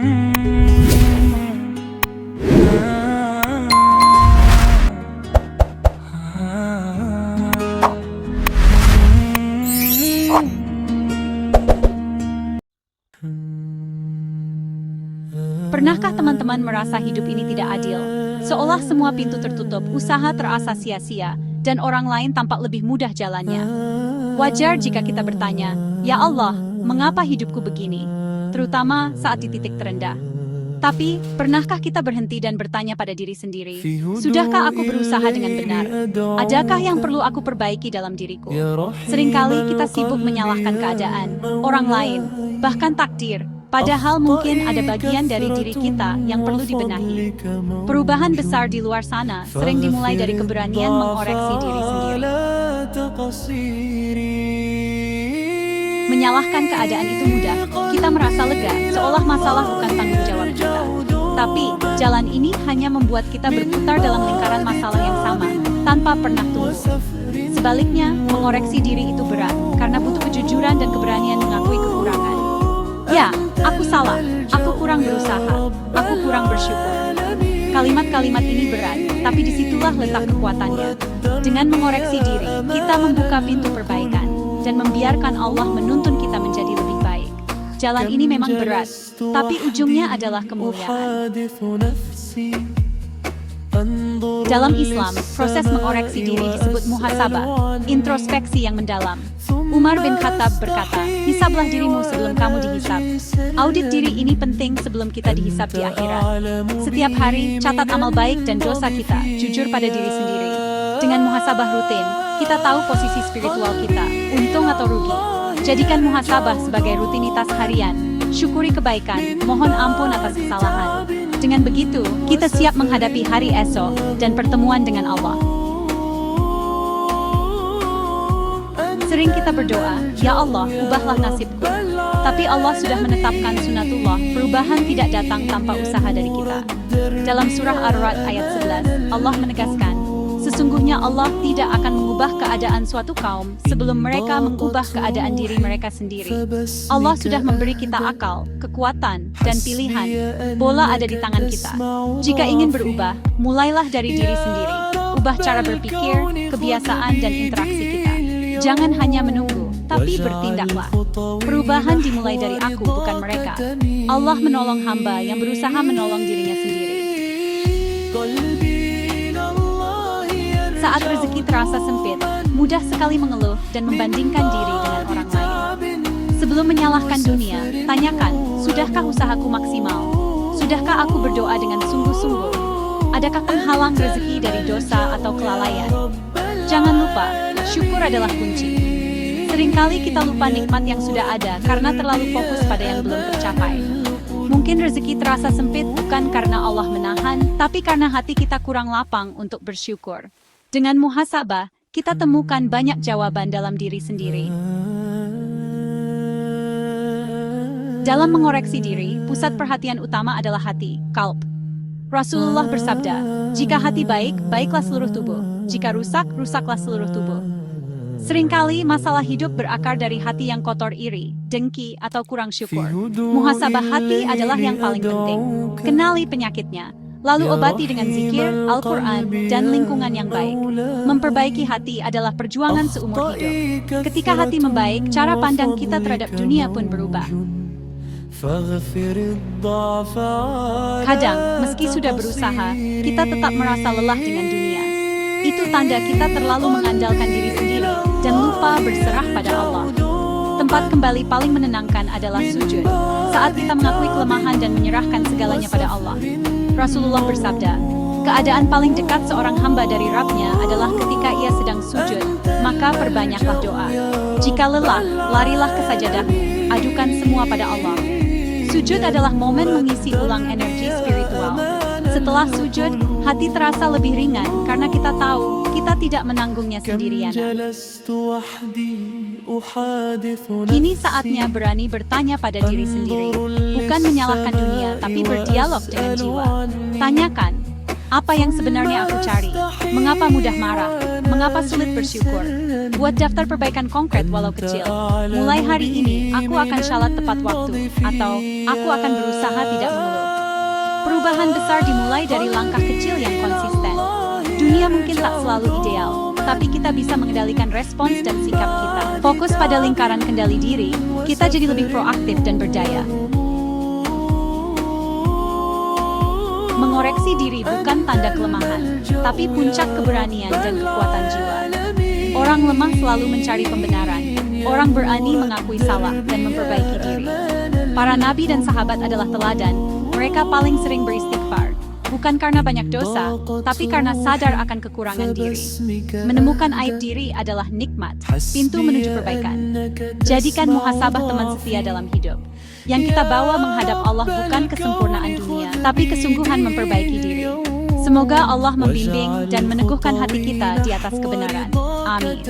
Pernahkah teman-teman merasa hidup ini tidak adil? Seolah semua pintu tertutup, usaha terasa sia-sia, dan orang lain tampak lebih mudah jalannya. Wajar jika kita bertanya, "Ya Allah, mengapa hidupku begini?" Terutama saat di titik terendah. Tapi, pernahkah kita berhenti dan bertanya pada diri sendiri, sudahkah aku berusaha dengan benar? Adakah yang perlu aku perbaiki dalam diriku? Seringkali kita sibuk menyalahkan keadaan, orang lain, bahkan takdir, padahal mungkin ada bagian dari diri kita yang perlu dibenahi. Perubahan besar di luar sana sering dimulai dari keberanian mengoreksi diri sendiri. Menyalahkan keadaan itu mudah, kita merasa lega, seolah masalah bukan tanggung jawab kita. Tapi, jalan ini hanya membuat kita berputar dalam lingkaran masalah yang sama, tanpa pernah tumbuh. Sebaliknya, mengoreksi diri itu berat, karena butuh kejujuran dan keberanian mengakui kekurangan. Ya, aku salah, aku kurang berusaha, aku kurang bersyukur. Kalimat-kalimat ini berat, tapi disitulah letak kekuatannya. Dengan mengoreksi diri, kita membuka pintu perbaikan, dan membiarkan Allah menuntun kita menjadi lebih baik. Jalan ini memang berat, tapi ujungnya adalah kemuliaan. Dalam Islam, proses mengoreksi diri disebut muhasabah, introspeksi yang mendalam. Umar bin Khattab berkata, "Hisablah dirimu sebelum kamu dihisab." Audit diri ini penting sebelum kita dihisab di akhirat. Setiap hari, catat amal baik dan dosa kita, jujur pada diri sendiri. Dengan muhasabah rutin, kita tahu posisi spiritual kita, untung atau rugi. Jadikan muhasabah sebagai rutinitas harian. Syukuri kebaikan, mohon ampun atas kesalahan. Dengan begitu, kita siap menghadapi hari esok dan pertemuan dengan Allah. Sering kita berdoa, "Ya Allah, ubahlah nasibku." Tapi Allah sudah menetapkan sunatullah, perubahan tidak datang tanpa usaha dari kita. Dalam surah Ar-Ra'd ayat 11, Allah menegaskan, sesungguhnya Allah tidak akan mengubah keadaan suatu kaum sebelum mereka mengubah keadaan diri mereka sendiri. Allah sudah memberi kita akal, kekuatan, dan pilihan. Bola ada di tangan kita. Jika ingin berubah, mulailah dari diri sendiri. Ubah cara berpikir, kebiasaan, dan interaksi kita. Jangan hanya menunggu, tapi bertindaklah. Perubahan dimulai dari aku, bukan mereka. Allah menolong hamba yang berusaha menolong dirinya sendiri. Saat rezeki terasa sempit, mudah sekali mengeluh dan membandingkan diri dengan orang lain. Sebelum menyalahkan dunia, tanyakan, sudahkah usahaku maksimal? Sudahkah aku berdoa dengan sungguh-sungguh? Adakah penghalang rezeki dari dosa atau kelalaian? Jangan lupa, syukur adalah kunci. Seringkali kita lupa nikmat yang sudah ada karena terlalu fokus pada yang belum tercapai. Mungkin rezeki terasa sempit bukan karena Allah menahan, tapi karena hati kita kurang lapang untuk bersyukur. Dengan muhasabah, kita temukan banyak jawaban dalam diri sendiri. Dalam mengoreksi diri, pusat perhatian utama adalah hati, qalb. Rasulullah bersabda, "Jika hati baik, baiklah seluruh tubuh. Jika rusak, rusaklah seluruh tubuh." Seringkali masalah hidup berakar dari hati yang kotor iri, dengki, atau kurang syukur. Muhasabah hati adalah yang paling penting. Kenali penyakitnya, lalu obati dengan zikir, Al-Quran, dan lingkungan yang baik. Memperbaiki hati adalah perjuangan seumur hidup. Ketika hati membaik, cara pandang kita terhadap dunia pun berubah. Kadang, meski sudah berusaha, kita tetap merasa lelah dengan dunia. Itu tanda kita terlalu mengandalkan diri sendiri dan lupa berserah pada Allah. Tempat kembali paling menenangkan adalah sujud, saat kita mengakui kelemahan dan menyerahkan segalanya pada Allah. Rasulullah bersabda, keadaan paling dekat seorang hamba dari Rabb-Nya adalah ketika ia sedang sujud, maka perbanyaklah doa. Jika lelah, larilah ke sajadahmu, adukan semua pada Allah. Sujud adalah momen mengisi ulang energi spiritual. Setelah sujud, hati terasa lebih ringan karena kita tahu kita tidak menanggungnya sendirian. Kini saatnya berani bertanya pada diri sendiri, bukan menyalahkan dunia, tapi berdialog dengan jiwa. Tanyakan, Apa yang sebenarnya aku cari? Mengapa mudah marah? Mengapa sulit bersyukur? Buat daftar perbaikan konkret walau kecil. Mulai hari ini, aku akan shalat tepat waktu, atau aku akan berusaha tidak mengeluh. Perubahan besar dimulai dari langkah kecil yang konsisten. Dunia mungkin tak selalu ideal, tapi kita bisa mengendalikan respons dan sikap kita. Fokus pada lingkaran kendali diri, kita jadi lebih proaktif dan berdaya. Mengoreksi diri bukan tanda kelemahan, tapi puncak keberanian dan kekuatan jiwa. Orang lemah selalu mencari pembenaran. Orang berani mengakui salah dan memperbaiki diri. Para nabi dan sahabat adalah teladan. Mereka paling sering beristighfar, bukan karena banyak dosa, tapi karena sadar akan kekurangan diri. Menemukan aib diri adalah nikmat, pintu menuju perbaikan. Jadikan muhasabah teman setia dalam hidup. Yang kita bawa menghadap Allah bukan kesempurnaan dunia, tapi kesungguhan memperbaiki diri. Semoga Allah membimbing dan meneguhkan hati kita di atas kebenaran. Amin.